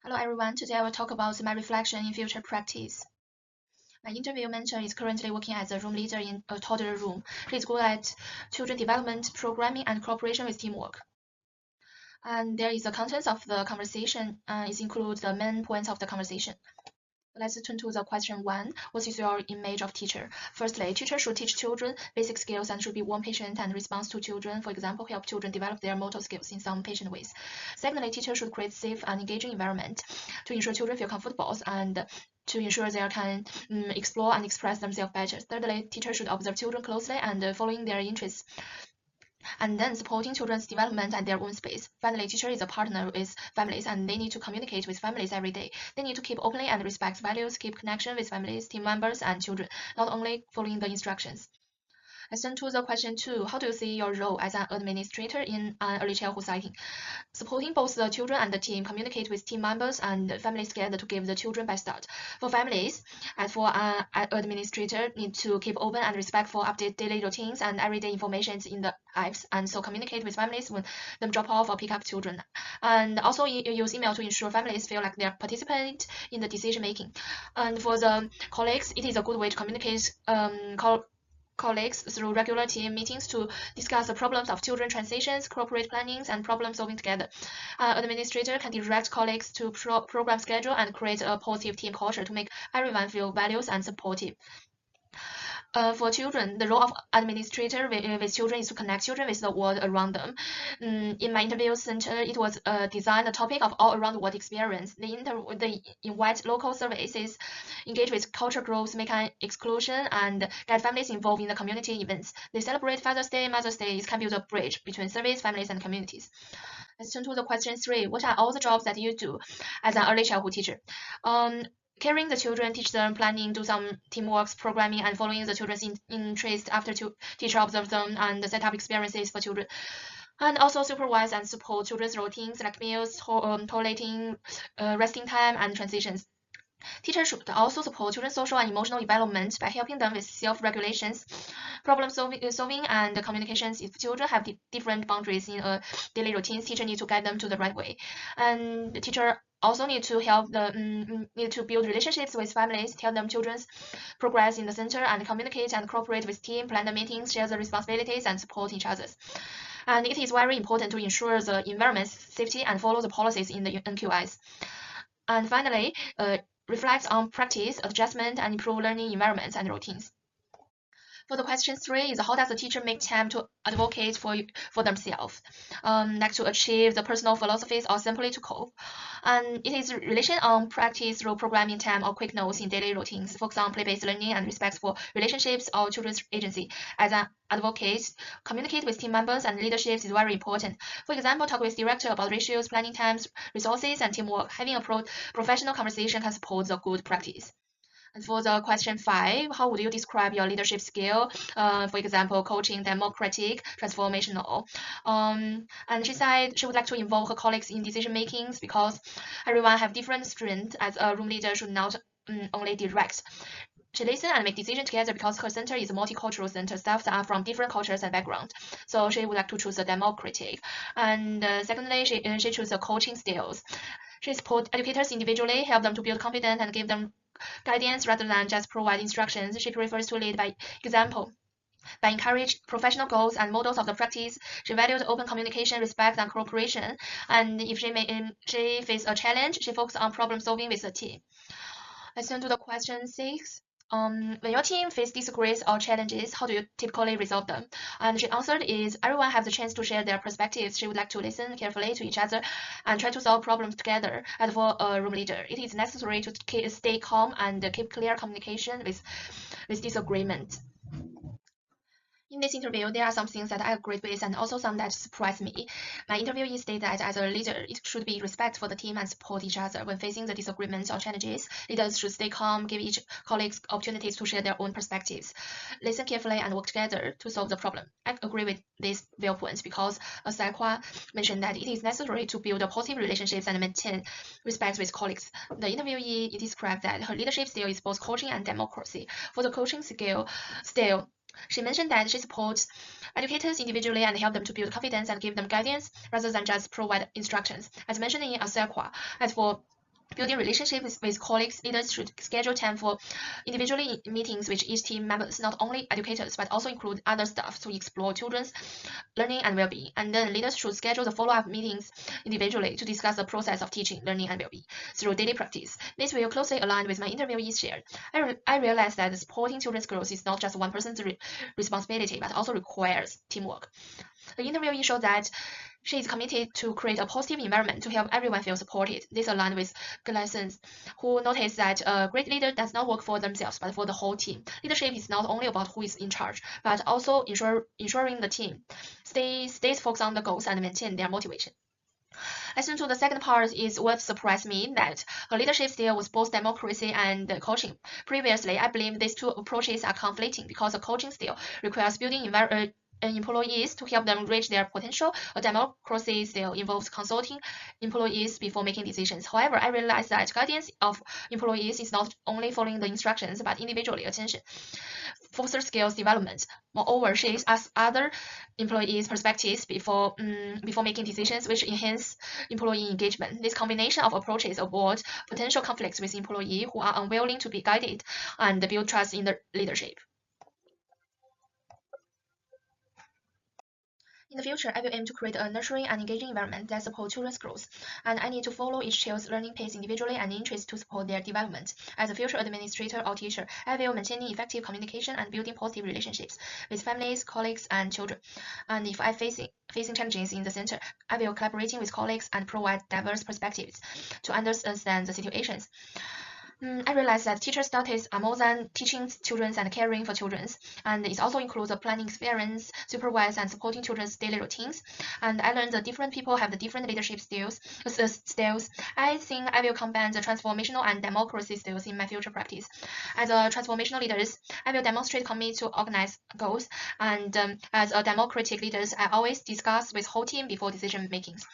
Hello everyone, today I will talk about my reflection in future practice. My interview mentor is currently working as a room leader in a toddler room. She is good at children development, programming, and cooperation with teamwork. And there is the contents of the conversation. It includes the main points of the conversation. Let's turn to the question 1. What is your image of teacher? Firstly, teacher should teach children basic skills and should be warm, patient, and response to children. For example, help children develop their motor skills in some patient ways. Secondly, teacher should create safe and engaging environment to ensure children feel comfortable and to ensure they can explore and express themselves better. Thirdly, teacher should observe children closely and following their interests, and then supporting children's development at their own space. Finally, teacher is a partner with families and they need to communicate with families every day. They need to keep openly and respect values, keep connection with families, team members, and children, not only following the instructions. Let's turn to the question 2. How do you see your role as an administrator in an early childhood setting? Supporting both the children and the team, communicate with team members and families together to give the children best start. For families, as for an administrator, need to keep open and respectful, update daily routines and everyday information in the apps, and so communicate with families when them drop off or pick up children. And also use email to ensure families feel like they are participant in the decision making. And for the colleagues, it is a good way to communicate colleagues through regular team meetings to discuss the problems of children transitions, corporate plannings, and problem solving together. Administrator can direct colleagues to program schedule and create a positive team culture to make everyone feel valued and supported. For children, the role of administrator with children is to connect children with the world around them. In my interview center, it was designed a topic of all around the world experience. They invite local services, engage with culture groups, make an exclusion, and get families involved in the community events. They celebrate Father's Day, Mother's Day. It can build a bridge between service, families, and communities. Let's turn to the question 3. What are all the jobs that you do as an early childhood teacher? Caring the children, teach them planning, do some teamwork, programming, and following the children's interest after teacher observe them and set up experiences for children. And also supervise and support children's routines like meals, toileting, resting time, and transitions. Teachers should also support children's social and emotional development by helping them with self-regulations, problem solving and communications. If children have different boundaries in daily routines, teacher need to guide them to the right way. And the teacher also need to help need to build relationships with families, tell them children's progress in the center, and communicate and cooperate with team, plan the meetings, share the responsibilities, and support each other. And it is very important to ensure the environment's safety and follow the policies in the NQIs. And finally, reflects on practice, adjustment, and improve learning environments and routines. For the question 3 is how does the teacher make time to advocate for themselves, like to achieve the personal philosophies or simply to cope? And it is relation on practice through programming time or quick notes in daily routines. For example, play-based learning and respect for relationships or children's agency. As an advocate, communicate with team members and leaderships is very important. For example, talk with director about ratios, planning times, resources, and teamwork. Having a professional conversation can support the good practice. And for the question 5, how would you describe your leadership skill? For example, coaching, democratic, transformational. And she said she would like to involve her colleagues in decision makings because everyone have different strengths. As a room leader, should not only direct. She listen and make decisions together because her center is a multicultural center. Staff are from different cultures and backgrounds. So she would like to choose the democratic. And secondly, she chose the coaching skills. She support educators individually, help them to build confidence and give them guidance rather than just provide instructions. She prefers to lead by example. By encouraging professional goals and models of the practice, she valued open communication, respect, and cooperation. And if she faces a challenge, she focuses on problem solving with the team. Let's turn to the question 6. When your team faces disagreements or challenges, how do you typically resolve them? And she answered is everyone has the chance to share their perspectives. She would like to listen carefully to each other and try to solve problems together. As for a room leader, it is necessary to stay calm and keep clear communication with disagreement. In this interview, there are some things that I agree with and also some that surprised me. My interviewee stated that as a leader, it should be respect for the team and support each other. When facing the disagreements or challenges, leaders should stay calm, give each colleague opportunities to share their own perspectives, listen carefully, and work together to solve the problem. I agree with these viewpoints because Asakwa mentioned that it is necessary to build positive relationships and maintain respect with colleagues. The interviewee described that her leadership style is both coaching and democracy. For the coaching style, she mentioned that she supports educators individually and help them to build confidence and give them guidance rather than just provide instructions. As mentioned in Asakwa, as for Building relationships with colleagues, leaders should schedule time for individually meetings with each team members, not only educators, but also include other staff to explore children's learning and well-being. And then leaders should schedule the follow-up meetings individually to discuss the process of teaching, learning, and well-being through daily practice. This will closely align with my interviewees shared. I realized that supporting children's growth is not just one person's responsibility, but also requires teamwork. The interviewee showed that she is committed to create a positive environment to help everyone feel supported. This aligned with Gleason's, who noticed that a great leader does not work for themselves, but for the whole team. Leadership is not only about who is in charge, but also ensuring the team stays focused on the goals and maintain their motivation. Lesson 2, the second part, is what surprised me, that her leadership style was both democracy and coaching. Previously, I believe these two approaches are conflicting because a coaching style requires building employees to help them reach their potential. A democracy style involves consulting employees before making decisions. However, I realized that guidance of employees is not only following the instructions, but individually attention foster skills development. Moreover, she asks other employees' perspectives before making decisions, which enhance employee engagement. This combination of approaches avoid potential conflicts with employees who are unwilling to be guided and build trust in the leadership. In the future, I will aim to create a nurturing and engaging environment that supports children's growth, and I need to follow each child's learning pace individually and interest to support their development. As a future administrator or teacher, I will maintain effective communication and building positive relationships with families, colleagues, and children. And if I facing challenges in the center, I will collaborating with colleagues and provide diverse perspectives to understand the situations. I realized that teacher duties are more than teaching children and caring for children, and it also includes a planning experience, supervise and supporting children's daily routines. And I learned that different people have the different leadership styles. I think I will combine the transformational and democracy styles in my future practice. As a transformational leaders, I will demonstrate commitment to organize goals, and as a democratic leaders, I always discuss with whole team before decision makings.